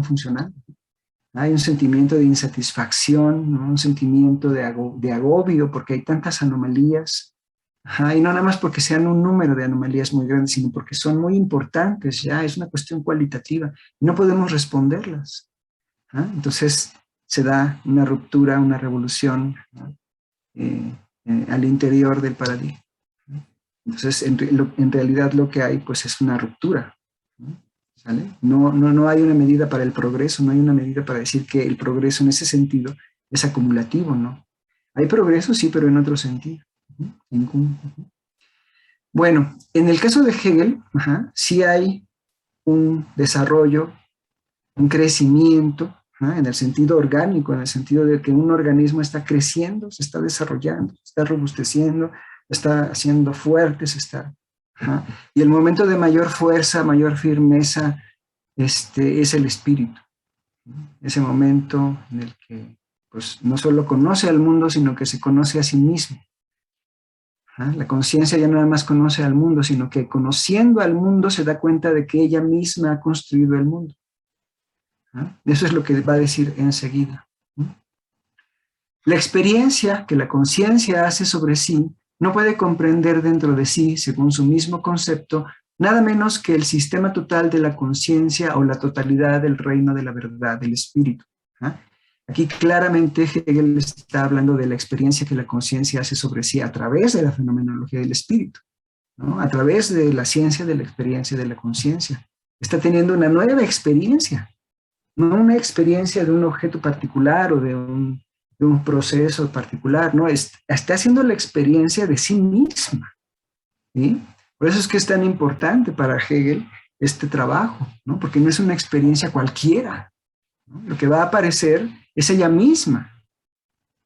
funcionando. Hay un sentimiento de insatisfacción, ¿no? Un sentimiento de agobio porque hay tantas anomalías. Ajá, y no nada más porque sean un número de anomalías muy grandes, sino porque son muy importantes, ya es una cuestión cualitativa. No podemos responderlas. ¿Ah? Entonces se da una ruptura, una revolución, ¿no? Al interior del paradigma. Entonces, en realidad lo que hay pues es una ruptura. ¿Sale? No hay una medida para el progreso, no hay una medida para decir que el progreso en ese sentido es acumulativo, ¿no? Hay progreso, sí, pero en otro sentido. Bueno, en el caso de Hegel, sí hay un desarrollo, un crecimiento, en el sentido orgánico, en el sentido de que un organismo está creciendo, se está desarrollando, se está robusteciendo, está haciendo fuerte, y el momento de mayor fuerza, mayor firmeza, es el espíritu. Ese momento en el que pues, no solo conoce al mundo, sino que se conoce a sí mismo. La conciencia ya no nada más conoce al mundo, sino que conociendo al mundo se da cuenta de que ella misma ha construido el mundo. Eso es lo que va a decir enseguida. La experiencia que la conciencia hace sobre sí no puede comprender dentro de sí, según su mismo concepto, nada menos que el sistema total de la conciencia o la totalidad del reino de la verdad, del espíritu. Aquí claramente Hegel está hablando de la experiencia que la conciencia hace sobre sí a través de la fenomenología del espíritu, ¿no? A través de la ciencia de la experiencia de la conciencia. Está teniendo una nueva experiencia, no una experiencia de un objeto particular o de un proceso particular, no, está haciendo la experiencia de sí misma, ¿sí? Por eso es que es tan importante para Hegel este trabajo, ¿no? Porque no es una experiencia cualquiera, ¿no? Lo que va a aparecer es ella misma,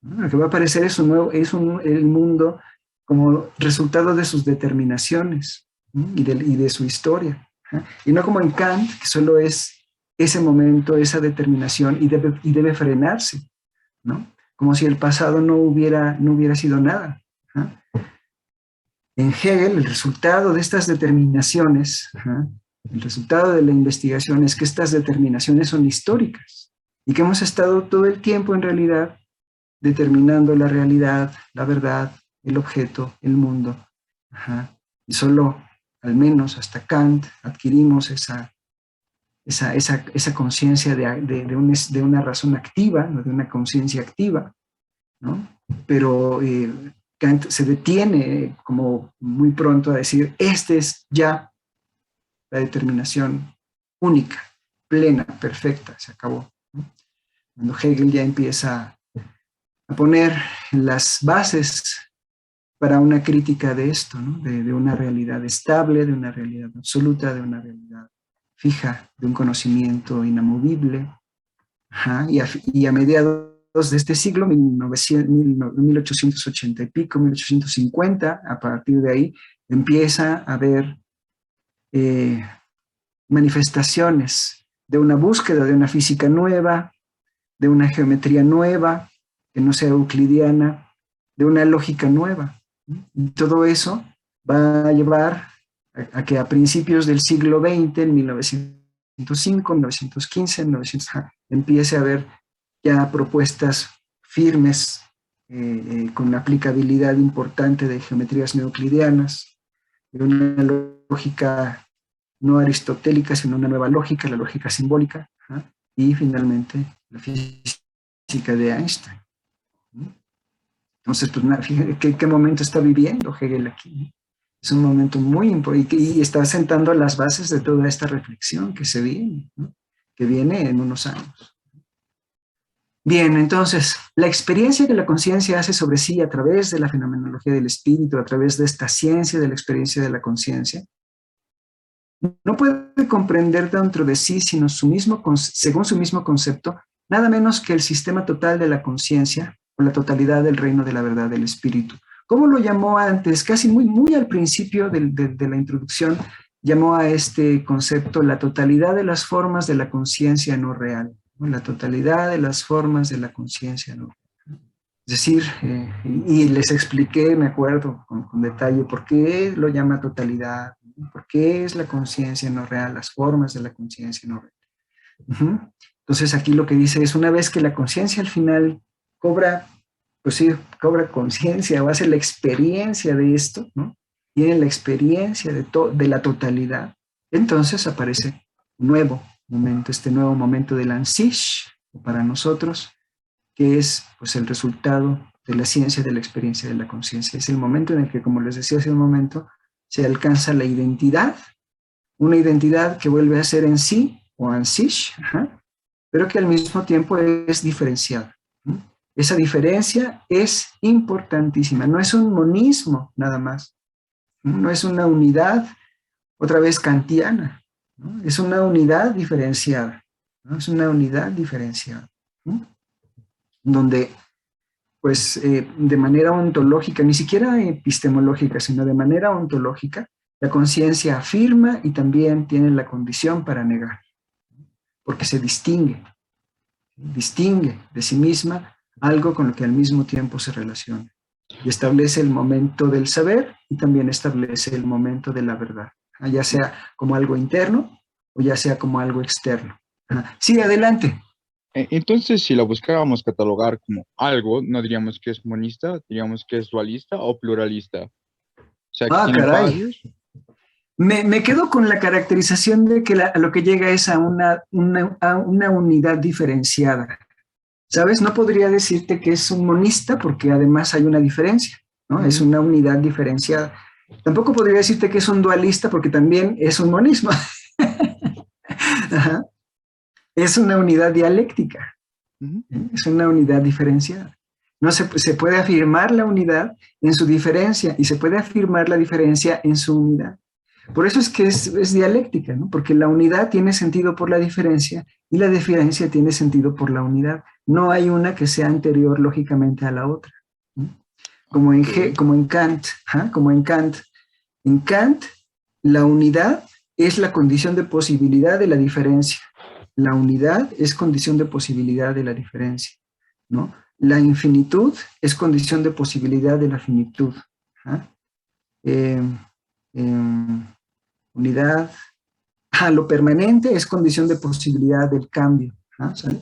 ¿no? Lo que va a aparecer es el mundo como resultado de sus determinaciones, ¿no? y de su historia, ¿no? Y no como en Kant, que solo es ese momento, esa determinación y debe frenarse, ¿no? Como si el pasado no hubiera sido nada. En Hegel, el resultado de estas determinaciones, el resultado de la investigación es que estas determinaciones son históricas y que hemos estado todo el tiempo en realidad determinando la realidad, la verdad, el objeto, el mundo. Y solo, al menos hasta Kant, adquirimos esa conciencia de una razón activa, ¿no? De una conciencia activa, ¿no? Pero Kant se detiene como muy pronto a decir, esta es ya la determinación única, plena, perfecta, se acabó, ¿no? Cuando Hegel ya empieza a poner las bases para una crítica de esto, ¿no? de una realidad estable, de una realidad absoluta, de una realidad fija, de un conocimiento inamovible. Y a mediados de este siglo, 1880 y pico, 1850, a partir de ahí empieza a haber manifestaciones de una búsqueda de una física nueva, de una geometría nueva, que no sea euclidiana, de una lógica nueva. Y todo eso va a llevar a que a principios del siglo XX, en 1905, 1915, 1900, empiece a haber ya propuestas firmes con una aplicabilidad importante de geometrías neoeuclidianas, de una lógica no aristotélica, sino una nueva lógica, la lógica simbólica, y finalmente la física de Einstein. Entonces, pues, fíjate qué momento está viviendo Hegel aquí. Es un momento muy importante y está sentando las bases de toda esta reflexión que se viene, ¿no? Que viene en unos años. Bien, entonces, la experiencia que la conciencia hace sobre sí a través de la fenomenología del espíritu, a través de esta ciencia de la experiencia de la conciencia, no puede comprender dentro de sí, sino según su mismo concepto, nada menos que el sistema total de la conciencia o la totalidad del reino de la verdad del espíritu. ¿Cómo lo llamó antes? Casi muy al principio de la introducción, llamó a este concepto la totalidad de las formas de la conciencia no real, ¿no? La totalidad de las formas de la conciencia no real. Es decir, y les expliqué, me acuerdo con detalle, por qué lo llama totalidad, ¿por qué es la conciencia no real, las formas de la conciencia no real. Ujú. Entonces aquí lo que dice es, una vez que la conciencia al final cobra, pues sí, cobra conciencia o hace la experiencia de esto, ¿no? Tiene la experiencia de la totalidad, entonces aparece un nuevo momento, este nuevo momento del Ansish, para nosotros, que es pues el resultado de la ciencia de la experiencia de la conciencia. Es el momento en el que, como les decía hace un momento, se alcanza la identidad, una identidad que vuelve a ser en sí, o Ansish, ajá, pero que al mismo tiempo es diferenciada. ¿No? Esa diferencia es importantísima, no es un monismo nada más, no es una unidad otra vez kantiana, ¿no? Es una unidad diferenciada, ¿no? Es una unidad diferenciada, ¿no? Donde pues de manera ontológica, ni siquiera epistemológica, sino de manera ontológica, la conciencia afirma y también tiene la condición para negar, porque se distingue de sí misma algo con lo que al mismo tiempo se relaciona. Y establece el momento del saber y también establece el momento de la verdad, ya sea como algo interno o ya sea como algo externo. Sí, adelante. Entonces, si lo buscáramos catalogar como algo, no diríamos que es monista, diríamos que es dualista o pluralista. O sea, que Ah, tiene caray. varios. Me quedo con la caracterización de que a lo que llega es a una unidad diferenciada. ¿Sabes? No podría decirte que es un monista porque además hay una diferencia, ¿no? Es Ujú. una unidad diferenciada. Tampoco podría decirte que es un dualista porque también es un monismo. Ajá. Es una unidad dialéctica, Ujú. ¿eh? Es una unidad diferenciada. No se puede afirmar la unidad en su diferencia y se puede afirmar la diferencia en su unidad. Por eso es que es dialéctica, ¿no? Porque la unidad tiene sentido por la diferencia y la diferencia tiene sentido por la unidad. No hay una que sea anterior lógicamente a la otra, ¿no? Ok. Como en Kant, ¿ja? Como en Kant. En Kant, la unidad es la condición de posibilidad de la diferencia. La unidad es condición de posibilidad de la diferencia, ¿no? La infinitud es condición de posibilidad de la finitud. ¿Ja? Eh, eh, unidad. Lo permanente es condición de posibilidad del cambio. ¿Sale?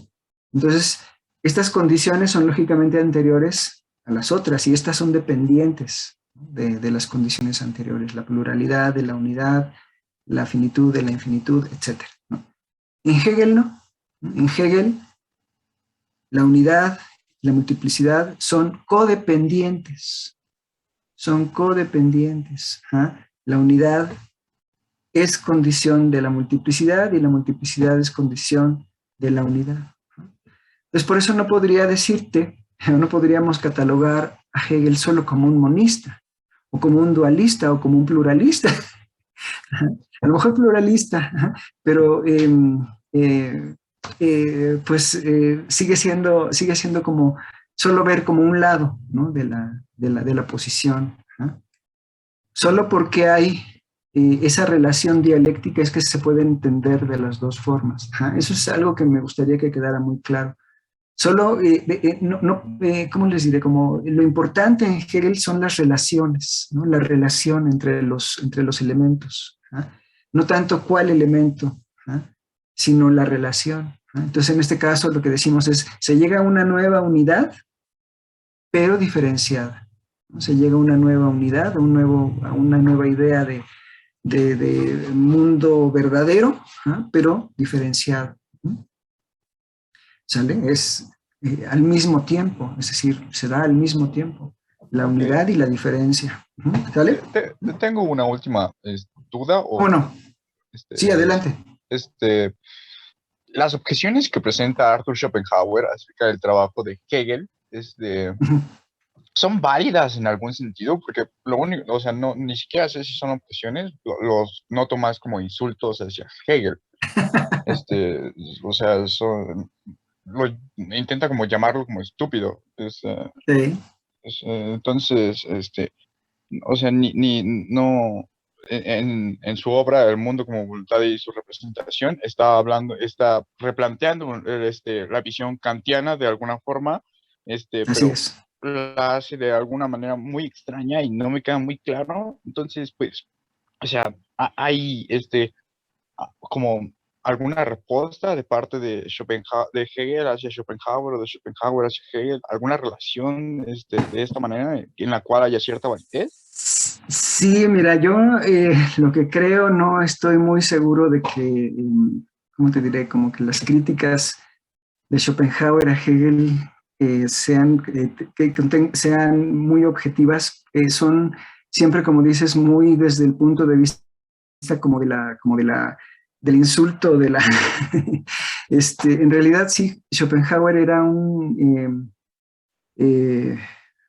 Entonces, estas condiciones son lógicamente anteriores a las otras y estas son dependientes, ¿no? De las condiciones anteriores, la pluralidad de la unidad, la finitud de la infinitud, etc. ¿No? En Hegel no. En Hegel, la unidad, la multiplicidad son codependientes. Son codependientes. La unidad es condición de la multiplicidad y la multiplicidad es condición de la unidad. Entonces, por eso no podría decirte, no podríamos catalogar a Hegel solo como un monista, o como un dualista, o como un pluralista. A lo mejor pluralista, pero pues sigue siendo como solo ver como un lado, ¿no? De la posición. Solo porque hay esa relación dialéctica es que se puede entender de las dos formas. Ajá. Eso es algo que me gustaría que quedara muy claro. Solo, ¿cómo les diré? Como lo importante en Hegel son las relaciones, ¿no? La relación entre los elementos. ¿Ah? No tanto cuál elemento, ¿ah? Sino la relación. ¿Ah? Entonces, en este caso, lo que decimos es, se llega a una nueva unidad, pero diferenciada. ¿No? Se llega a una nueva unidad, a una nueva idea de mundo verdadero, ¿ah? Pero diferenciado. ¿No? ¿Sale? Es al mismo tiempo, es decir, se da al mismo tiempo la Ok. unidad y la diferencia. ¿Sale? Tengo una última duda o Bueno, sí, es, adelante. este, las objeciones que presenta Arthur Schopenhauer acerca del trabajo de Hegel son válidas en algún sentido, porque lo único, o sea, no, ni siquiera sé si son objeciones, los noto más como insultos hacia Hegel. Este, o sea, intenta como llamarlo como estúpido. Sí, Entonces, o sea, no, en su obra El mundo como voluntad y su representación, está replanteando la visión kantiana de alguna forma, así pero es. la hace de alguna manera muy extraña y no me queda muy claro. Entonces, pues, o sea, hay como alguna respuesta de parte de de Hegel hacia Schopenhauer o de Schopenhauer hacia Hegel, alguna relación de esta manera en la cual haya cierta validez? Sí, mira, yo lo que creo, no estoy muy seguro de que, ¿cómo te diré? Como que las críticas de Schopenhauer a Hegel sean muy objetivas, son siempre, como dices, muy desde el punto de vista del insulto, en realidad sí, Schopenhauer era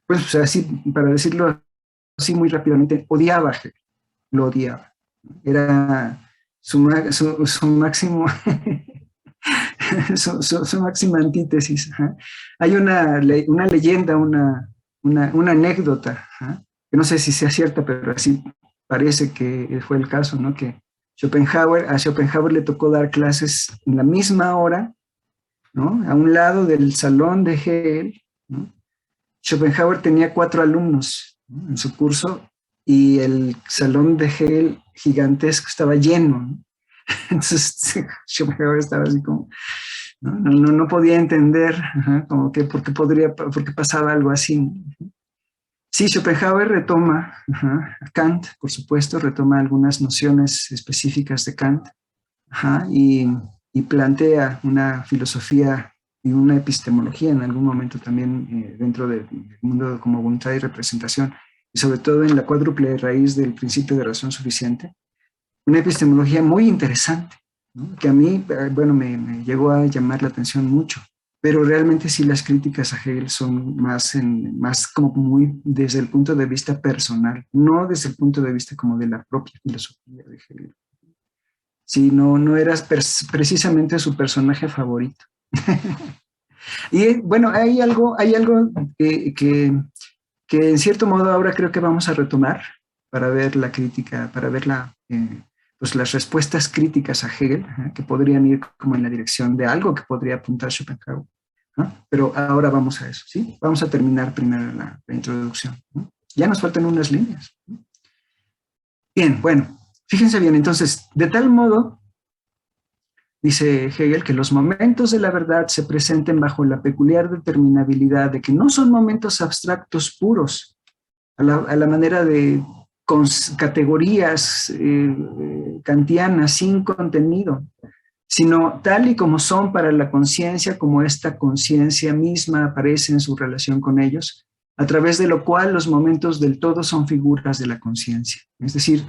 pues o sea, así, para decirlo así muy rápidamente, odiaba a Hegel, lo odiaba. Era su máximo, su máxima antítesis. Ajá. Hay una leyenda, una anécdota, ajá, que no sé si sea cierta, pero así parece que fue el caso, ¿no? Que a Schopenhauer le tocó dar clases en la misma hora, ¿no? A un lado del salón de Hegel, ¿no? Schopenhauer tenía 4 alumnos, ¿no?, en su curso, y el salón de Hegel gigantesco estaba lleno, ¿no? Entonces Schopenhauer estaba así como, no podía entender, ajá, como que por qué pasaba algo así, ¿no? Sí, Schopenhauer retoma, ajá, a Kant, por supuesto, retoma algunas nociones específicas de Kant, ajá, y plantea una filosofía y una epistemología en algún momento también, dentro del mundo como voluntad y representación, y sobre todo en la cuádruple raíz del principio de razón suficiente, una epistemología muy interesante, ¿no? Que a mí, bueno, me llegó a llamar la atención mucho, pero realmente sí las críticas a Hegel son más como muy desde el punto de vista personal, no desde el punto de vista como de la propia filosofía de Hegel. Sí, no eras precisamente su personaje favorito. Y bueno, hay algo que en cierto modo ahora creo que vamos a retomar para ver la crítica, para ver pues las respuestas críticas a Hegel, que podrían ir como en la dirección de algo que podría apuntar Schopenhauer. Pero ahora vamos a eso, ¿sí? Vamos a terminar primero la introducción, ¿no? Ya nos faltan unas líneas, ¿no? Bien, bueno, fíjense bien, entonces, de tal modo, dice Hegel, que los momentos de la verdad se presenten bajo la peculiar determinabilidad de que no son momentos abstractos puros, a la manera de categorías kantianas sin contenido, sino tal y como son para la conciencia, como esta conciencia misma aparece en su relación con ellos, a través de lo cual los momentos del todo son figuras de la conciencia. Es decir,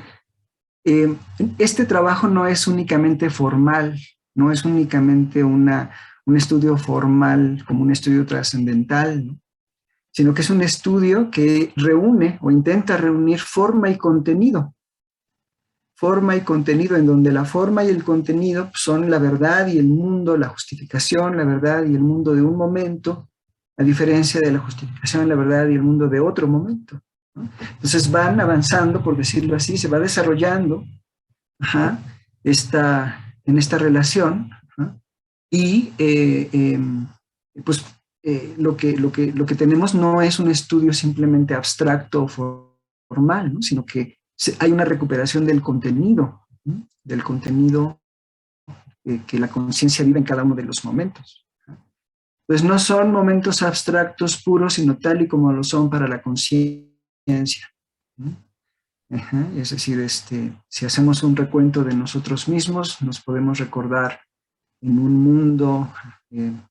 este trabajo no es únicamente formal, no es únicamente un estudio formal como un estudio trascendental, ¿no?, sino que es un estudio que reúne o intenta reunir forma y contenido. Forma y contenido, en donde la forma y el contenido son la verdad y el mundo, la justificación, la verdad y el mundo de un momento, a diferencia de la justificación, la verdad y el mundo de otro momento, ¿no? Entonces van avanzando, por decirlo así, se va desarrollando, ajá, en esta relación, ajá, y pues lo que tenemos no es un estudio simplemente abstracto o formal, ¿no?, sino que hay una recuperación del contenido, ¿no?, del contenido que la conciencia vive en cada uno de los momentos. Pues no son momentos abstractos puros, sino tal y como lo son para la conciencia, ¿no? Ajá, es decir, si hacemos un recuento de nosotros mismos, nos podemos recordar en un mundo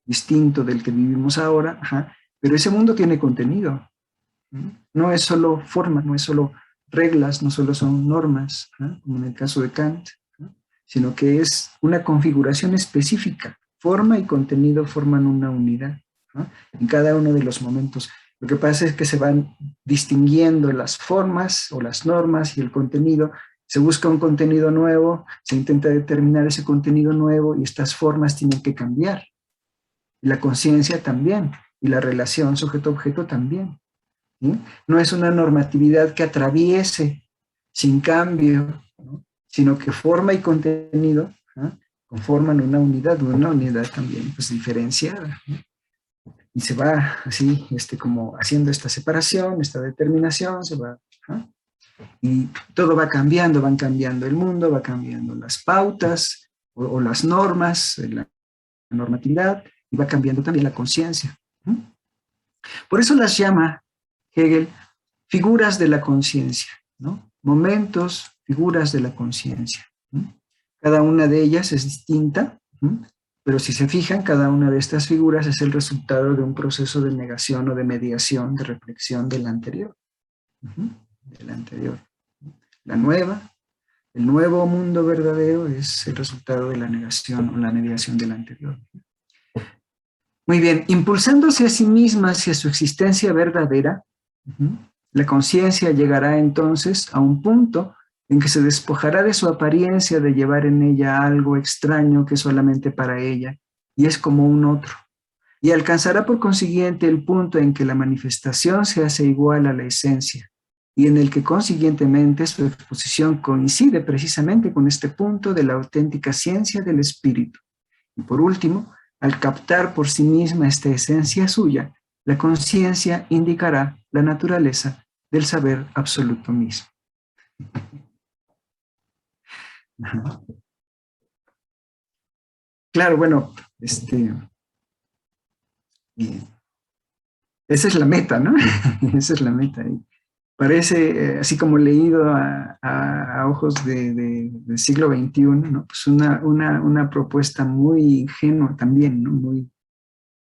distinto del que vivimos ahora, ajá, pero ese mundo tiene contenido, ¿no? No es solo forma, no es solo reglas, no solo son normas, ¿no?, como en el caso de Kant, ¿no?, sino que es una configuración específica. Forma y contenido forman una unidad, ¿no?, en cada uno de los momentos. Lo que pasa es que se van distinguiendo las formas o las normas y el contenido. Se busca un contenido nuevo, se intenta determinar ese contenido nuevo y estas formas tienen que cambiar. Y la conciencia también, y la relación sujeto-objeto también, ¿sí? No es una normatividad que atraviese sin cambio, ¿no?, sino que forma y contenido, ¿no?, conforman una unidad también pues diferenciada, ¿no? Y se va así, como haciendo esta separación, esta determinación, se va, y todo va cambiando, van cambiando el mundo, va cambiando las pautas, o las normas, la normatividad, y va cambiando también la conciencia. Por eso las llama Hegel figuras de la conciencia, ¿no? Momentos, figuras de la conciencia. Cada una de ellas es distinta, pero si se fijan, cada una de estas figuras es el resultado de un proceso de negación o de mediación, de reflexión de la anterior. De la anterior. La nueva, el nuevo mundo verdadero es el resultado de la negación o la mediación de la anterior. Muy bien, impulsándose a sí misma hacia su existencia verdadera, la conciencia llegará entonces a un punto en que se despojará de su apariencia de llevar en ella algo extraño que es solamente para ella, y es como un otro, y alcanzará por consiguiente el punto en que la manifestación se hace igual a la esencia, y en el que consiguientemente su exposición coincide precisamente con este punto de la auténtica ciencia del espíritu. Y por último, al captar por sí misma esta esencia suya, la conciencia indicará la naturaleza del saber absoluto mismo. Claro, bueno, esa es la meta, ¿no? Esa es la meta. Parece, así como leído a ojos del siglo XXI, ¿no? Pues una propuesta muy ingenua también, ¿no? Muy,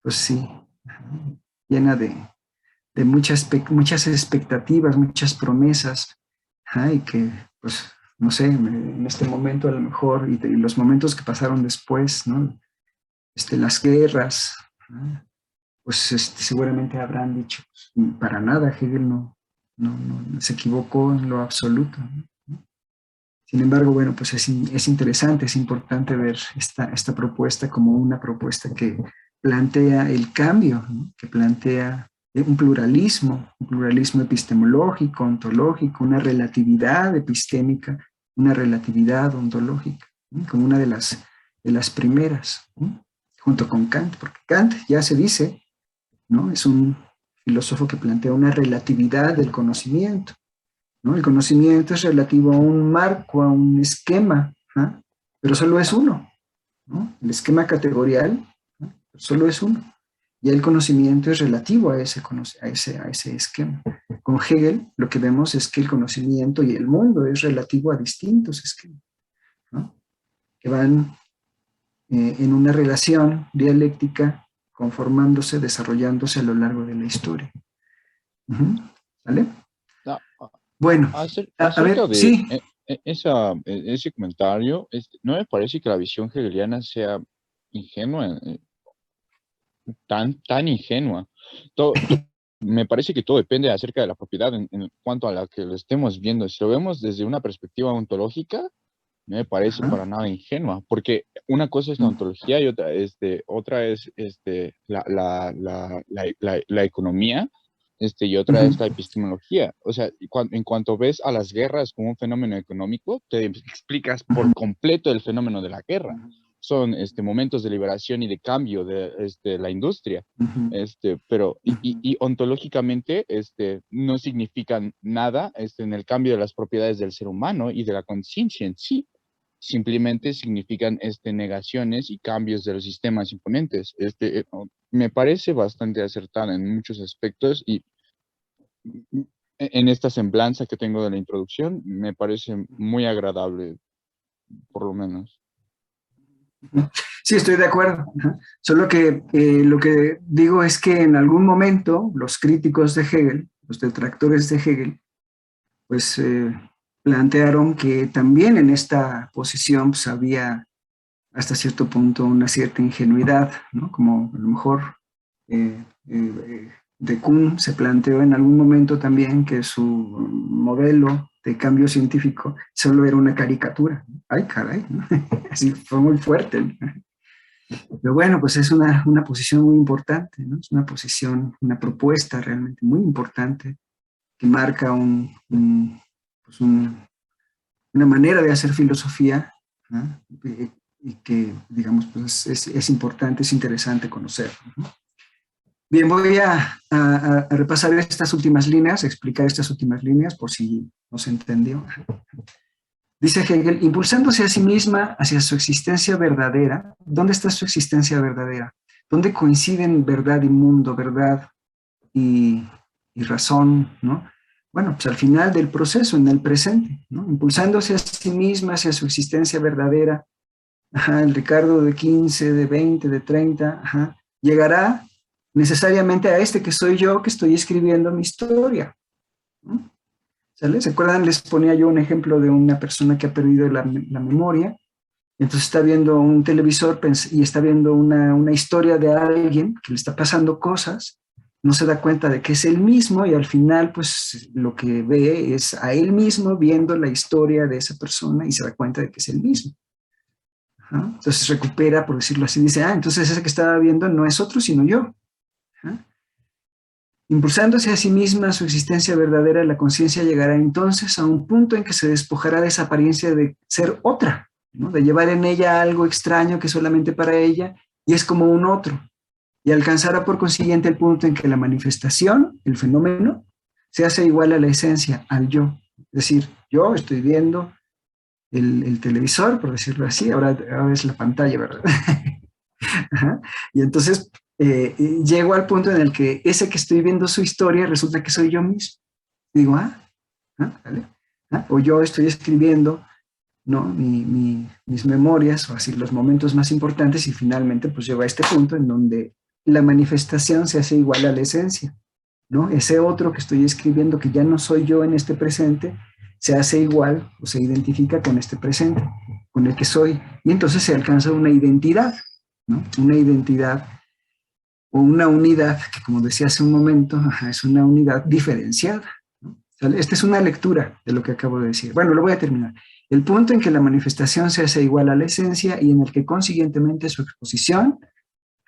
pues sí, llena de muchas expectativas, muchas promesas, y que, pues, no sé, en este momento a lo mejor, y los momentos que pasaron después, ¿no? Las guerras, ¿no? Pues seguramente habrán dicho, pues, para nada, Hegel no se equivocó en lo absoluto, ¿no? Sin embargo, bueno, pues es interesante, es importante ver esta propuesta como una propuesta que plantea el cambio, ¿no? Que plantea un pluralismo epistemológico, ontológico, una relatividad epistémica, una relatividad ontológica, ¿no? Como una de las primeras, ¿no? Junto con Kant, porque Kant ya se dice, ¿no? Es un filósofo que plantea una relatividad del conocimiento, ¿no? El conocimiento es relativo a un marco, a un esquema, ¿no? Pero solo es uno, ¿no? El esquema categorial, ¿no? Solo es uno. Y el conocimiento es relativo a ese esquema. Con Hegel lo que vemos es que el conocimiento y el mundo es relativo a distintos esquemas, ¿no? Que van en una relación dialéctica conformándose, desarrollándose a lo largo de la historia. ¿Vale? No, Bueno, a acerca ver, de sí. ese comentario, no me parece que la visión hegeliana sea ingenua, tan ingenua. Me parece que todo depende acerca de la propiedad en cuanto a la que lo estemos viendo. Si lo vemos desde una perspectiva ontológica, no me parece para nada ingenua, porque una cosa es la ontología y otra es la economía, y otra es la epistemología. O sea, en cuanto ves a las guerras como un fenómeno económico, te explicas por completo el fenómeno de la guerra. Son momentos de liberación y de cambio de la industria, pero y ontológicamente no significan nada en el cambio de las propiedades del ser humano y de la conciencia en sí. Simplemente significan negaciones y cambios de los sistemas imponentes. Me parece bastante acertada en muchos aspectos y en esta semblanza que tengo de la introducción me parece muy agradable, por lo menos. Sí, estoy de acuerdo. Solo que lo que digo es que en algún momento los críticos de Hegel, los detractores de Hegel, pues plantearon que también en esta posición pues, había hasta cierto punto una cierta ingenuidad, ¿no? Como a lo mejor de Kuhn se planteó en algún momento también que su modelo de cambio científico solo era una caricatura. Ay, caray, ¿no? Así fue muy fuerte, ¿no? Pero bueno, pues es una posición muy importante, ¿no? Es una posición, una propuesta realmente muy importante que marca pues una manera de hacer filosofía, ¿no? Y que, digamos, pues es importante, es interesante conocer, ¿no? Bien, voy a repasar estas últimas líneas, explicar estas últimas líneas por si no se entendió. Dice Hegel, impulsándose a sí misma hacia su existencia verdadera. ¿Dónde está su existencia verdadera? ¿Dónde coinciden verdad y mundo, verdad y razón, ¿no? Bueno, pues al final del proceso, en el presente, ¿no? Impulsándose a sí misma hacia su existencia verdadera. Ajá, el Ricardo de 15, de 20, de 30, ajá, llegará necesariamente a este que soy yo, que estoy escribiendo mi historia, ¿no? ¿Sale? ¿Se acuerdan? Les ponía yo un ejemplo de una persona que ha perdido la memoria, entonces está viendo un televisor y está viendo una historia de alguien que le está pasando cosas, no se da cuenta de que es él mismo y al final pues lo que ve es a él mismo viendo la historia de esa persona y se da cuenta de que es él mismo. Ajá. Entonces recupera, por decirlo así, dice, entonces ese que estaba viendo no es otro sino yo. Ajá. Impulsándose a sí misma su existencia verdadera, la conciencia llegará entonces a un punto en que se despojará de esa apariencia de ser otra, ¿no? De llevar en ella algo extraño que solamente para ella y es como un otro, y alcanzará por consiguiente el punto en que la manifestación, el fenómeno, se hace igual a la esencia, al yo. Es decir, yo estoy viendo el televisor, por decirlo así, ahora es la pantalla, ¿verdad? Ajá. Y entonces llego al punto en el que ese que estoy viendo su historia resulta que soy yo mismo. Digo, ¿vale? O yo estoy escribiendo, ¿no? Mis memorias, o así los momentos más importantes, y finalmente pues llego a este punto en donde la manifestación se hace igual a la esencia, ¿no? Ese otro que estoy escribiendo, que ya no soy yo en este presente, se hace igual o se identifica con este presente, con el que soy, y entonces se alcanza una identidad, ¿no? Una identidad o una unidad que, como decía hace un momento, es una unidad diferenciada, ¿no? Esta es una lectura de lo que acabo de decir. Bueno, lo voy a terminar. El punto en que la manifestación se hace igual a la esencia y en el que consiguientemente su exposición,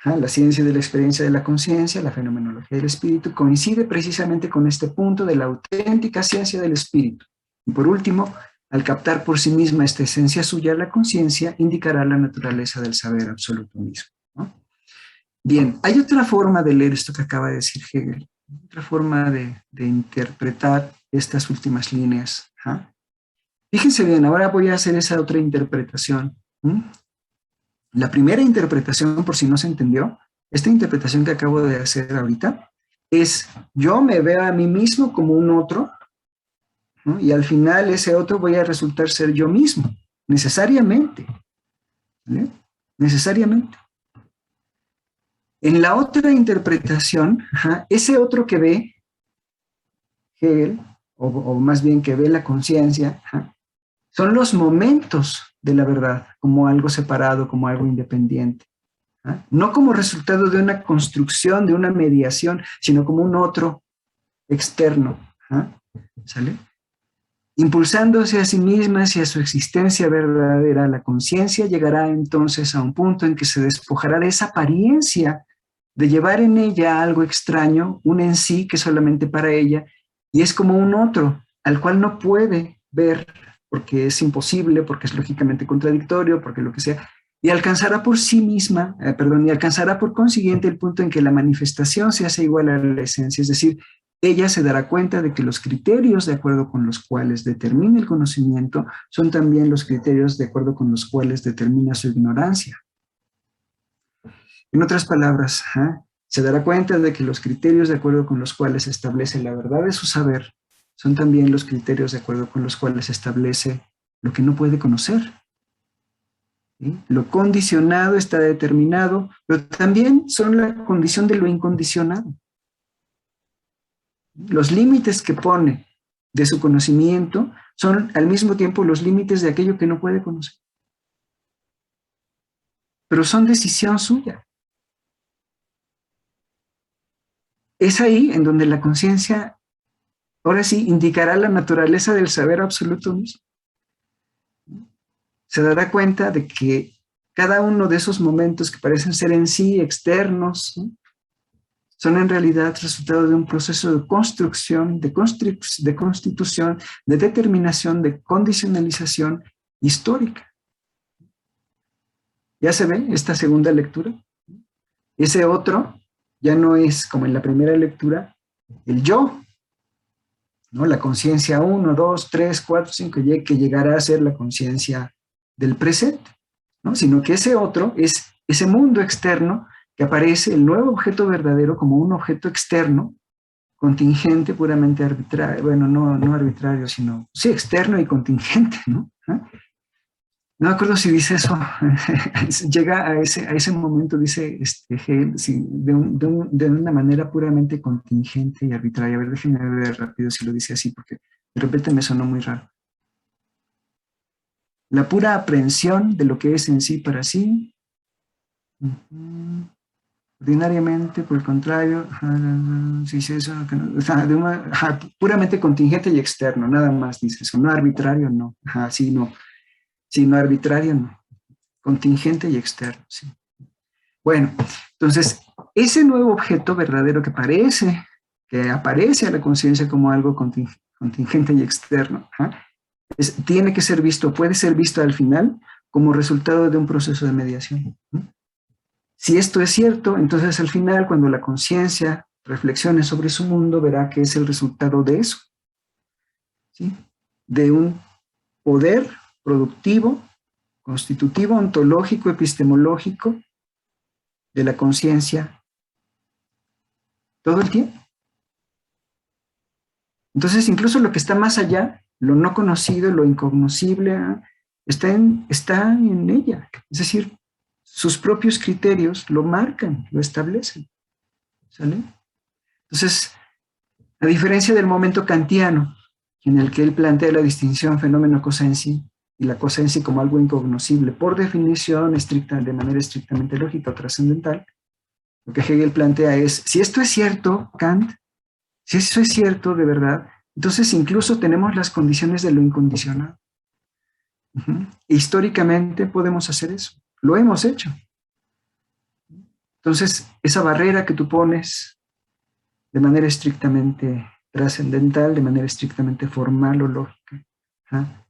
la ciencia de la experiencia de la conciencia, la fenomenología del espíritu, coincide precisamente con este punto de la auténtica ciencia del espíritu. Y por último, al captar por sí misma esta esencia suya, la conciencia indicará la naturaleza del saber absoluto mismo, ¿no? Bien, hay otra forma de leer esto que acaba de decir Hegel, otra forma de interpretar estas últimas líneas. Fíjense bien, ahora voy a hacer esa otra interpretación. La primera interpretación, por si no se entendió, esta interpretación que acabo de hacer ahorita, es yo me veo a mí mismo como un otro, ¿no? Y al final ese otro voy a resultar ser yo mismo, necesariamente, ¿vale? Necesariamente. En la otra interpretación, ese otro que ve Hegel, o más bien que ve la conciencia, son los momentos de la verdad, como algo separado, como algo independiente. No como resultado de una construcción, de una mediación, sino como un otro externo. ¿Sale? Impulsándose a sí misma hacia su existencia verdadera, la conciencia llegará entonces a un punto en que se despojará de esa apariencia de llevar en ella algo extraño, un en sí que solamente para ella, y es como un otro, al cual no puede ver, porque es imposible, porque es lógicamente contradictorio, porque lo que sea, y alcanzará por sí misma, y alcanzará por consiguiente el punto en que la manifestación se hace igual a la esencia, es decir, ella se dará cuenta de que los criterios de acuerdo con los cuales determina el conocimiento son también los criterios de acuerdo con los cuales determina su ignorancia. En otras palabras, se dará cuenta de que los criterios de acuerdo con los cuales se establece la verdad de su saber son también los criterios de acuerdo con los cuales se establece lo que no puede conocer. ¿Sí? Lo condicionado está determinado, pero también son la condición de lo incondicionado. Los límites que pone de su conocimiento son al mismo tiempo los límites de aquello que no puede conocer. Pero son decisión suya. Es ahí en donde la conciencia, ahora sí, indicará la naturaleza del saber absoluto mismo. Se dará cuenta de que cada uno de esos momentos que parecen ser en sí externos, ¿no?, son en realidad resultado de un proceso de construcción, de constitución, de determinación, de condicionalización histórica. ¿Ya se ve esta segunda lectura? Ese otro ya no es, como en la primera lectura, el yo, ¿no? La conciencia uno, 2, 3, 4, 5, que llegará a ser la conciencia del presente, ¿no? Sino que ese otro es ese mundo externo que aparece, el nuevo objeto verdadero, como un objeto externo, contingente, puramente arbitrario, bueno, no arbitrario, sino, sí, externo y contingente, ¿no? ¿Ah? No me acuerdo si dice eso, llega a ese momento, dice Hegel, sí, de una manera puramente contingente y arbitraria. A ver, déjenme ver rápido si lo dice así, porque de repente me sonó muy raro. La pura aprehensión de lo que es en sí para sí, ordinariamente, por el contrario, si dice eso, puramente contingente y externo, nada más dice eso, no arbitrario, no, sí, no arbitrario, no. Contingente y externo, sí. Bueno, entonces, ese nuevo objeto verdadero que aparece a la conciencia como algo contingente y externo, tiene que ser visto, puede ser visto al final como resultado de un proceso de mediación. Si esto es cierto, entonces al final, cuando la conciencia reflexione sobre su mundo, verá que es el resultado de eso, ¿sí? De un poder productivo, constitutivo, ontológico, epistemológico, de la conciencia todo el tiempo. Entonces, incluso lo que está más allá, lo no conocido, lo incognoscible, está en ella. Es decir, sus propios criterios lo marcan, lo establecen. ¿Sale? Entonces, a diferencia del momento kantiano, en el que él plantea la distinción fenómeno-cosa en sí, y la cosa en sí como algo incognoscible, por definición estricta, de manera estrictamente lógica o trascendental, lo que Hegel plantea es, si esto es cierto, Kant, si eso es cierto de verdad, entonces incluso tenemos las condiciones de lo incondicional. Históricamente podemos hacer eso, lo hemos hecho. Entonces, esa barrera que tú pones de manera estrictamente trascendental, de manera estrictamente formal o lógica,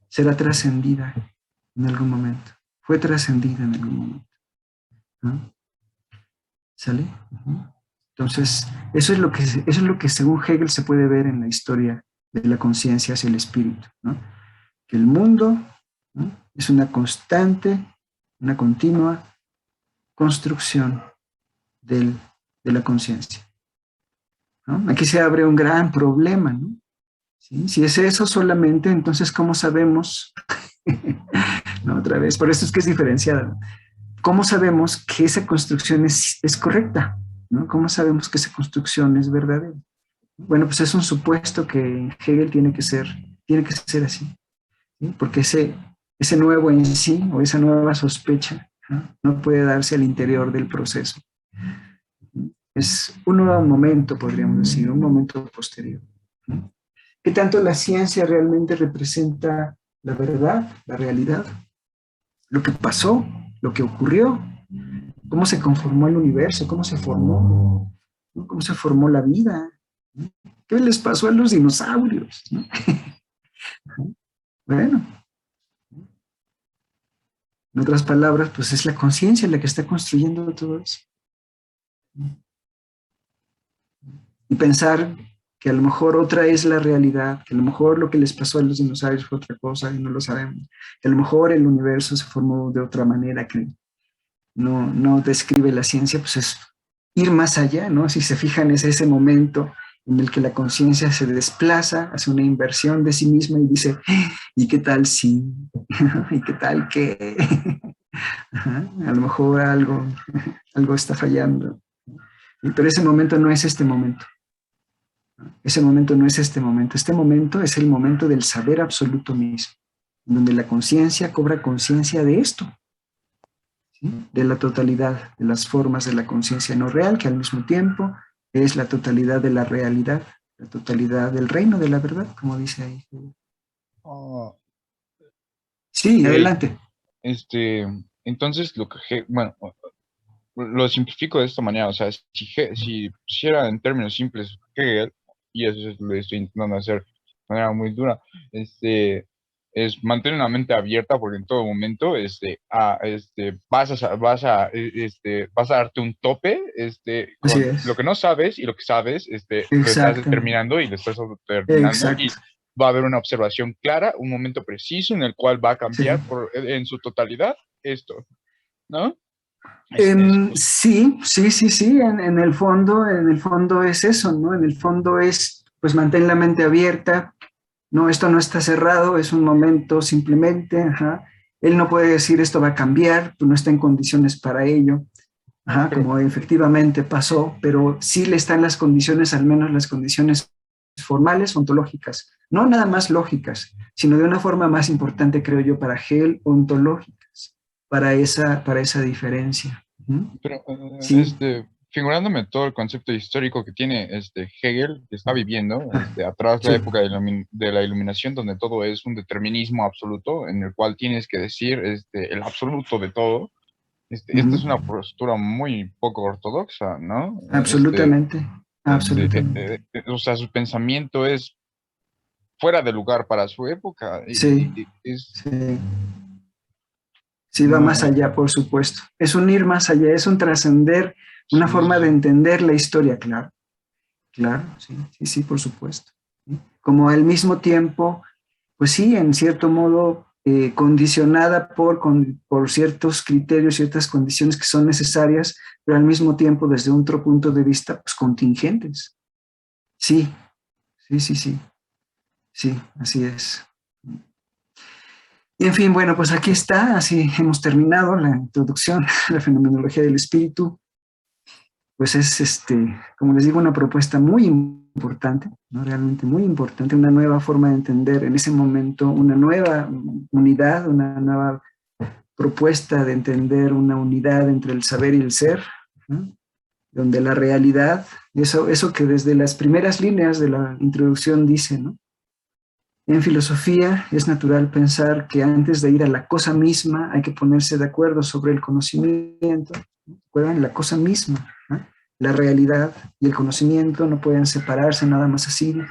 será trascendida en algún momento. Fue trascendida en algún momento. ¿Sale? Entonces, eso es lo que según Hegel se puede ver en la historia de la conciencia hacia el espíritu, ¿no? Que el mundo, ¿no?, es una constante, una continua construcción de la conciencia, ¿no? Aquí se abre un gran problema, ¿no? ¿Sí? Si es eso solamente, entonces, ¿cómo sabemos? No, otra vez, por eso es que es diferenciada, ¿no? ¿Cómo sabemos que esa construcción es correcta? ¿No? ¿Cómo sabemos que esa construcción es verdadera? Bueno, pues es un supuesto que Hegel tiene que ser así, ¿sí? Porque ese nuevo en sí o esa nueva sospecha, ¿no?, puede darse al interior del proceso. Es un nuevo momento, podríamos decir, un momento posterior. ¿Qué tanto la ciencia realmente representa la verdad, la realidad? Lo que pasó, lo que ocurrió, cómo se conformó el universo, cómo se formó, ¿no?, cómo se formó la vida, ¿no? ¿Qué les pasó a los dinosaurios, ¿no? Bueno, en otras palabras, pues es la conciencia la que está construyendo todo eso. Y pensar que a lo mejor otra es la realidad, que a lo mejor lo que les pasó a los dinosaurios fue otra cosa y no lo sabemos, que a lo mejor el universo se formó de otra manera que no describe la ciencia, pues es ir más allá, ¿no? Si se fijan, es ese momento en el que la conciencia se desplaza, hace una inversión de sí misma y dice, ¿y qué tal si? ¿Y qué tal que? A lo mejor algo está fallando. Pero ese momento no es este momento. Ese momento no es este momento. Este momento es el momento del saber absoluto mismo, donde la conciencia cobra conciencia de esto, ¿sí?, de la totalidad de las formas de la conciencia no real, que al mismo tiempo es la totalidad de la realidad, la totalidad del reino de la verdad, como dice ahí. Oh, Sí, ok. adelante. Entonces, bueno, lo simplifico de esta manera, o sea, si pusiera en términos simples Hegel, y eso es lo que estoy intentando hacer de manera muy dura, es mantener la mente abierta porque en todo momento vas a darte un tope Así con lo es. que no sabes y lo que sabes lo estás Exactamente. determinando y lo estás determinando y Exacto. va a haber una observación clara, un momento preciso en el cual va a Sí. cambiar en su totalidad esto, ¿no? Pues, Sí, sí, sí, sí, en el fondo es eso, ¿no? En el fondo es, pues mantén la mente abierta, no, esto no está cerrado, es un momento simplemente, ajá. Él no puede decir esto va a cambiar, tú no está en condiciones para ello, ajá, pero como efectivamente pasó, pero sí le están las condiciones, al menos las condiciones formales, ontológicas, no nada más lógicas, sino de una forma más importante, creo yo, para Hegel, ontológicas, para esa diferencia. ¿Mm? Pero, Sí, figurándome todo el concepto histórico que tiene Hegel, que está viviendo, ah, atrás la sí. época de la iluminación, donde todo es un determinismo absoluto, en el cual tienes que decir el absoluto de todo. Esta es Ujú. una postura muy poco ortodoxa, ¿no? Absolutamente, absolutamente. O sea, su pensamiento es fuera de lugar para su época. Sí, Es, sí. Sí, va más no, allá, por supuesto. Es un ir más allá, es un trascender, una sí, sí, forma de sí. entender la historia, claro, claro, sí, sí, sí, por supuesto. ¿Sí? Como al mismo tiempo, pues sí, en cierto modo, condicionada por ciertos criterios, ciertas condiciones que son necesarias, pero al mismo tiempo desde otro punto de vista, pues contingentes. Sí, sí, sí, sí, sí, así es. Y en fin, bueno, pues aquí está, así hemos terminado la introducción a la fenomenología del espíritu. Pues es, como les digo, una propuesta muy importante, ¿no? Realmente muy importante, una nueva forma de entender en ese momento, una nueva unidad, una nueva propuesta de entender una unidad entre el saber y el ser, ¿no? Donde la realidad, eso que desde las primeras líneas de la introducción dice, ¿no? En filosofía es natural pensar que antes de ir a la cosa misma hay que ponerse de acuerdo sobre el conocimiento. ¿Recuerdan? La cosa misma, ¿no? La realidad y el conocimiento no pueden separarse nada más así de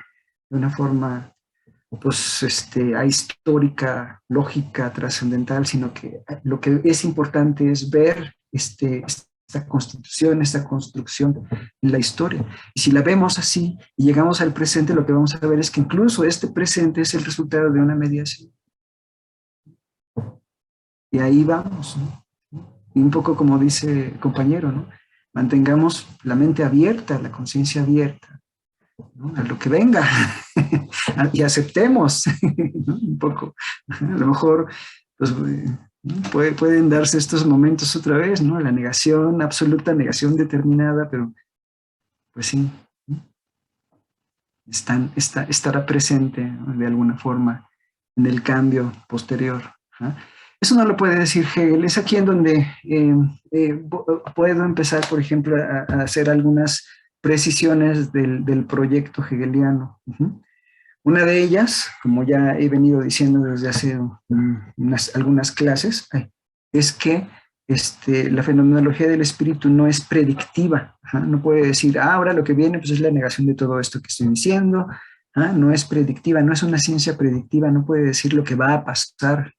una forma pues, ahistórica, lógica, trascendental, sino que lo que es importante es ver esta constitución, esta construcción en la historia. Y si la vemos así y llegamos al presente, lo que vamos a ver es que incluso este presente es el resultado de una mediación. Y ahí vamos, ¿no? Y un poco como dice el compañero, ¿no? Mantengamos la mente abierta, la conciencia abierta, ¿no? A lo que venga y aceptemos, ¿no? Un poco. A lo mejor pues, pueden darse estos momentos otra vez, ¿no? La negación, absoluta negación determinada, pero pues sí, ¿no? Estará presente, ¿no? De alguna forma en el cambio posterior, ¿no? Eso no lo puede decir Hegel. Es aquí en donde puedo empezar, por ejemplo, a hacer algunas precisiones del proyecto hegeliano. Una de ellas, como ya he venido diciendo desde hace algunas clases, es que la fenomenología del espíritu no es predictiva. Ajá. No puede decir, ahora lo que viene pues, es la negación de todo esto que estoy diciendo. No es predictiva, no es una ciencia predictiva, no puede decir lo que va a pasar,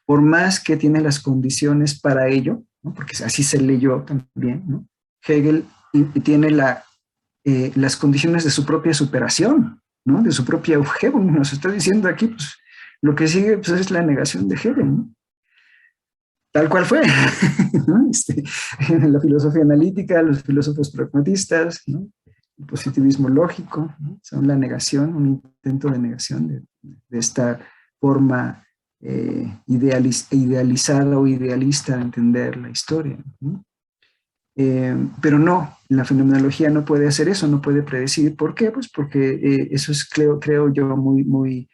por más que tiene las condiciones para ello, ¿no? Porque así se leyó también, ¿no? Hegel tiene las condiciones de su propia superación, ¿no? De su propia Hegel. Nos está diciendo aquí, pues, lo que sigue pues, es la negación de Hegel, ¿no? Tal cual fue, ¿no? En la filosofía analítica, los filósofos pragmatistas, ¿no? El positivismo lógico, ¿no? Son la negación, un intento de negación de esta forma idealizada o idealista de entender la historia, ¿no? Pero no, la fenomenología no puede hacer eso, no puede predecir. ¿Por qué? Pues porque eso es, creo yo, muy, muy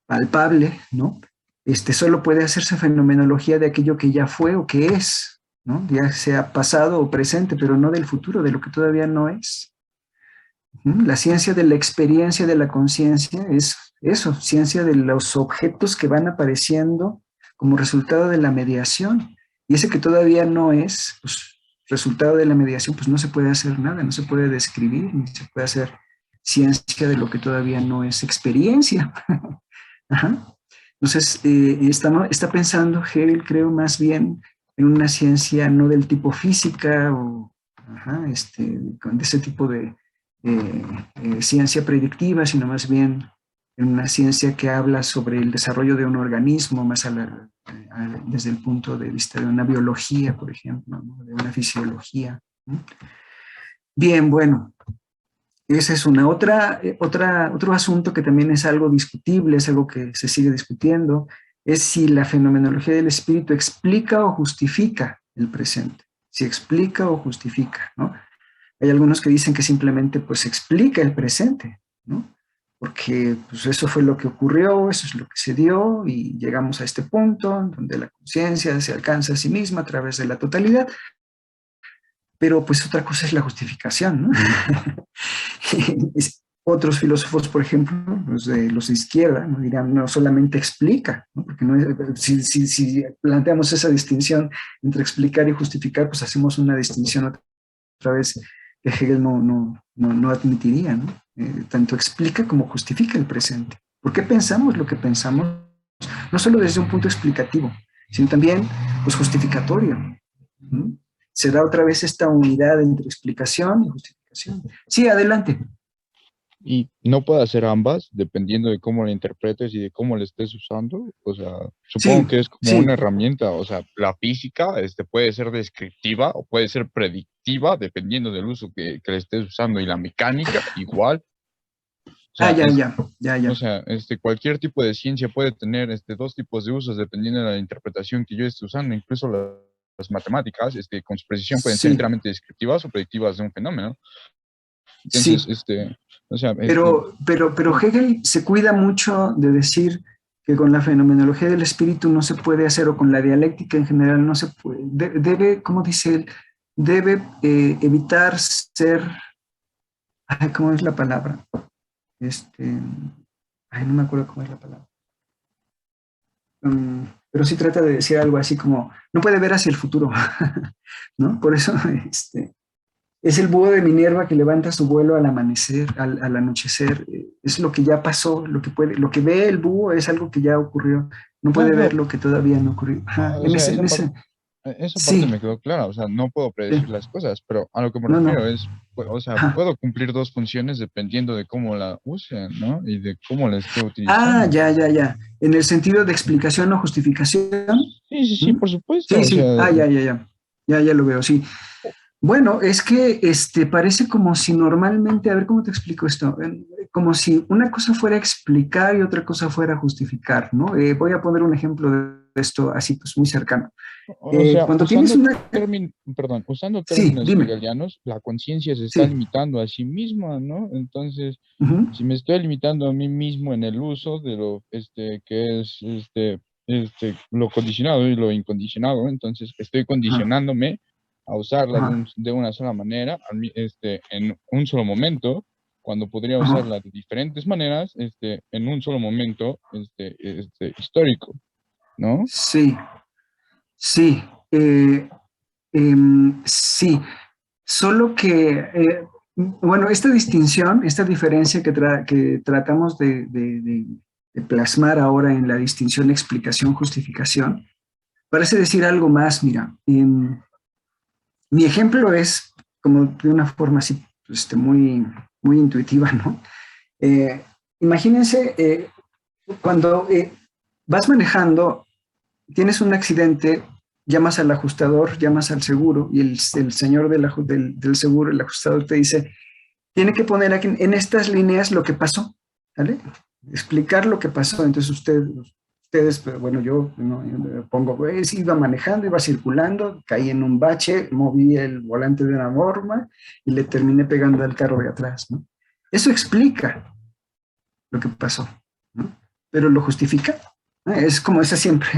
palpable, ¿no? Solo puede hacerse fenomenología de aquello que ya fue o que es, ¿no? Ya sea pasado o presente, pero no del futuro, de lo que todavía no es. La ciencia de la experiencia de la conciencia es eso, ciencia de los objetos que van apareciendo como resultado de la mediación. Y ese que todavía no es, pues, resultado de la mediación, pues no se puede hacer nada, no se puede describir, ni se puede hacer ciencia de lo que todavía no es experiencia. Ajá. Entonces, está pensando Hegel, creo, más bien en una ciencia no del tipo física o de ese tipo de ciencia predictiva, sino más bien en una ciencia que habla sobre el desarrollo de un organismo más desde el punto de vista de una biología, por ejemplo, ¿no? De una fisiología, ¿no? Bien, bueno, esa es otro asunto que también es algo discutible, es algo que se sigue discutiendo, es si la fenomenología del espíritu explica o justifica el presente, si explica o justifica, ¿no? Hay algunos que dicen que simplemente pues explica el presente, ¿no? Porque pues eso fue lo que ocurrió, eso es lo que se dio y llegamos a este punto donde la conciencia se alcanza a sí misma a través de la totalidad, pero pues otra cosa es la justificación, ¿no? Otros filósofos, por ejemplo, los de izquierda, ¿no? Dirán, no solamente explica, ¿no? Porque no es, si planteamos esa distinción entre explicar y justificar, pues hacemos una distinción otra vez que Hegel no admitiría, ¿no? Tanto explica como justifica el presente. ¿Por qué pensamos lo que pensamos? No solo desde un punto explicativo, sino también pues, justificatorio, ¿no? Se da otra vez esta unidad entre explicación y justificación. Sí, adelante. Y no puede hacer ambas, dependiendo de cómo la interpretes y de cómo la estés usando. O sea, supongo Sí, que es como sí. una herramienta. O sea, la física puede ser descriptiva o puede ser predictiva, dependiendo del uso que le estés usando. Y la mecánica, igual. O Ah, sea, ya, ya, ya, o ya. sea, cualquier tipo de ciencia puede tener dos tipos de usos dependiendo de la interpretación que yo esté usando. Incluso las matemáticas, con su precisión, pueden ser Sí, enteramente descriptivas o predictivas de un fenómeno. Entonces, sí. o sea, Pero Hegel se cuida mucho de decir que con la fenomenología del espíritu no se puede hacer, o con la dialéctica en general no se puede, debe, como dice él, debe evitar ser, ay, ¿cómo es la palabra? Este, ay, no me acuerdo cómo es la palabra. Pero sí trata de decir algo así como, no puede ver hacia el futuro, ¿no? Por eso, es el búho de Minerva que levanta su vuelo al amanecer, al anochecer. Es lo que ya pasó, lo que ve el búho es algo que ya ocurrió. No no, puede ver no, lo que todavía no ocurrió. Ajá, o sea, esa parte sí, me quedó clara. O sea, no puedo predecir las cosas, pero a lo que me no, refiero no. es, o sea, Ajá. puedo cumplir dos funciones dependiendo de cómo la use, ¿no? Y de cómo la esté Ah, utilizando. ya, ya, ya. En el sentido de explicación o justificación. Sí, sí, sí, ¿Mm? por supuesto. Sí, O sí. sea, Ah, ya, ya, ya. Ya lo veo, sí. Bueno, es que parece como si normalmente, a ver cómo te explico esto, como si una cosa fuera explicar y otra cosa fuera justificar, ¿no? Voy a poner un ejemplo de esto así, pues muy cercano. o sea, Cuando tienes una... usando Sí, términos dime. hegelianos, la conciencia se está Sí. limitando a sí misma, ¿no? Entonces, Ujú. si me estoy limitando a mí mismo en el uso de lo que es lo condicionado y lo incondicionado, entonces estoy Ajá, condicionándome a usarla ajá, de una sola manera, en un solo momento, cuando podría ajá. usarla de diferentes maneras, en un solo momento, histórico, ¿no? Sí, sí. Sí. Solo que, bueno, esta distinción, esta diferencia que tratamos de plasmar ahora en la distinción explicación-justificación, parece decir algo más. Mira, mi ejemplo es como de una forma así, muy intuitiva, ¿no? Eh, Imagínense cuando vas manejando, tienes un accidente, llamas al ajustador, llamas al seguro y el señor del seguro, el ajustador te dice, tiene que poner aquí en estas líneas lo que pasó, ¿vale? Explicar lo que pasó. Entonces ustedes, pero bueno, yo, ¿no? Yo me pongo, pues, iba manejando, iba circulando, caí en un bache, moví el volante de una forma y le terminé pegando al carro de atrás, ¿no? Eso explica lo que pasó, ¿no? Pero lo justifica. Es como esa siempre,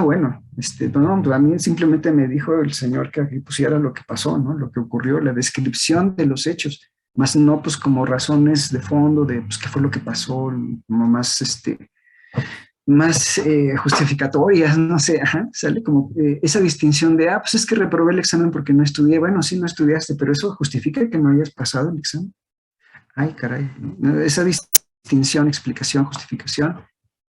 bueno, no, pues a mí simplemente me dijo el señor que aquí pusiera lo que pasó, ¿no? Lo que ocurrió, la descripción de los hechos, más no pues como razones de fondo de pues qué fue lo que pasó, como más, más justificatorias, no sé, ajá, sale como esa distinción de, pues es que reprobé el examen porque no estudié, bueno, sí, no estudiaste, pero eso justifica que no hayas pasado el examen. Ay, caray, ¿no? Esa distinción, explicación, justificación,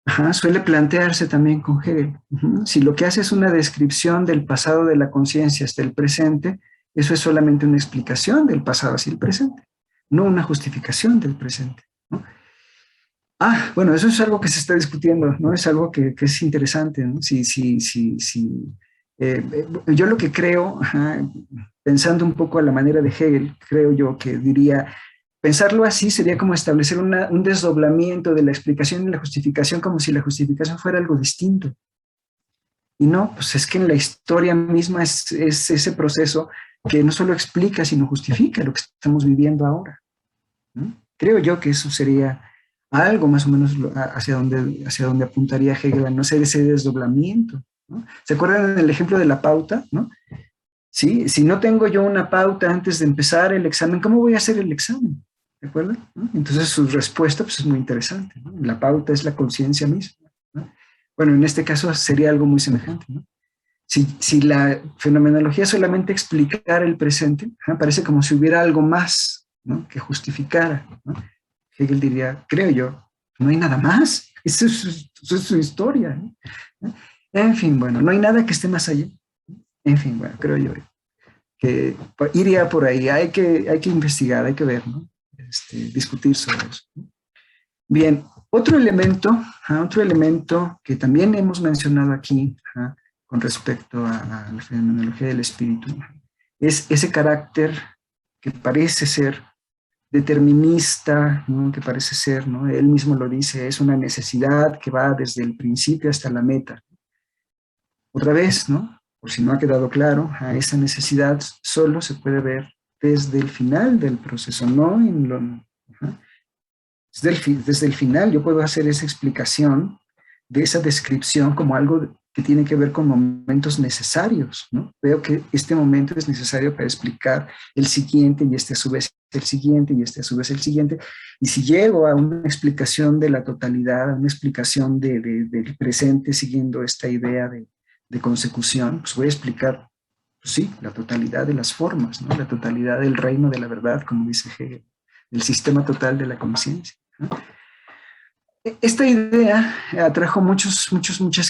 Ajá, suele plantearse también con Hegel. Ujú. Si lo que hace es una descripción del pasado de la conciencia hasta el presente, eso es solamente una explicación del pasado hacia el presente, no una justificación del presente, ¿no? Ah, bueno, eso es algo que se está discutiendo, ¿no? Es algo que es interesante, ¿no? Yo lo que creo, ajá, pensando un poco a la manera de Hegel, creo yo que diría, pensarlo así sería como establecer un desdoblamiento de la explicación y la justificación como si la justificación fuera algo distinto. Y no, pues es que en la historia misma es ese proceso que no solo explica, sino justifica lo que estamos viviendo ahora, ¿no? Creo yo que eso sería algo más o menos hacia donde apuntaría Hegel, a no ser ese desdoblamiento, ¿no? ¿Se acuerdan del ejemplo de la pauta, ¿no? ¿Sí? Si no tengo yo una pauta antes de empezar el examen, ¿cómo voy a hacer el examen? ¿De acuerdo? ¿No? Entonces su respuesta pues, es muy interesante, ¿no? La pauta es la conciencia misma, ¿no? Bueno, en este caso sería algo muy semejante, ¿no? Si la fenomenología solamente explicara el presente, ¿no? Parece como si hubiera algo más, ¿no? Que justificara, ¿no? Hegel diría, creo yo, no hay nada más, eso es su historia, ¿no? En fin, bueno, no hay nada que esté más allá. En fin, bueno, creo yo que iría por ahí, hay que investigar, hay que ver, ¿no? Discutir sobre eso, ¿no? Bien, otro elemento que también hemos mencionado aquí, con respecto a la fenomenología del espíritu, es ese carácter que parece ser determinista, ¿no? Que parece ser, ¿no? Él mismo lo dice, es una necesidad que va desde el principio hasta la meta. Otra vez, ¿no? Por si no ha quedado claro, a esa necesidad solo se puede ver desde el final del proceso, no en lo... Ajá. Desde el final yo puedo hacer esa explicación de esa descripción como algo que tiene que ver con momentos necesarios, ¿no? Veo que este momento es necesario para explicar el siguiente y este a su vez el siguiente y este a su vez el siguiente. Y si llego a una explicación de la totalidad, a una explicación del presente siguiendo esta idea de consecución, pues voy a explicar, pues sí, la totalidad de las formas, ¿no? La totalidad del reino de la verdad, como dice Hegel, el sistema total de la conciencia, ¿no? Esta idea atrajo muchas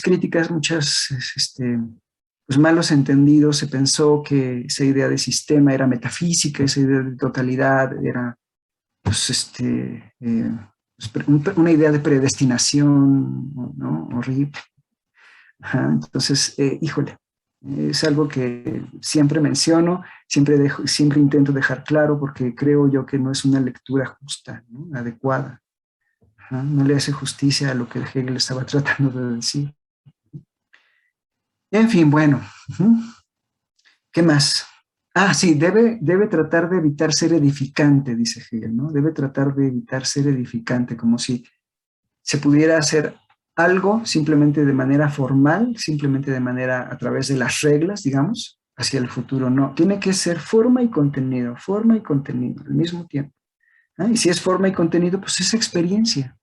críticas, pues malos entendidos. Se pensó que esa idea de sistema era metafísica, esa idea de totalidad era pues, una idea de predestinación, ¿no? Horrible. Ajá, entonces, híjole, es algo que siempre menciono, siempre intento dejar claro porque creo yo que no es una lectura justa, ¿no? Adecuada. Ajá, no le hace justicia a lo que Hegel estaba tratando de decir. En fin, bueno, ¿qué más? Ah, sí, debe tratar de evitar ser edificante, dice Hegel, ¿no? Debe tratar de evitar ser edificante, como si se pudiera hacer algo simplemente de manera formal, simplemente de manera a través de las reglas, digamos, hacia el futuro. No, tiene que ser forma y contenido al mismo tiempo. ¿Ah? Y si es forma y contenido, pues es experiencia.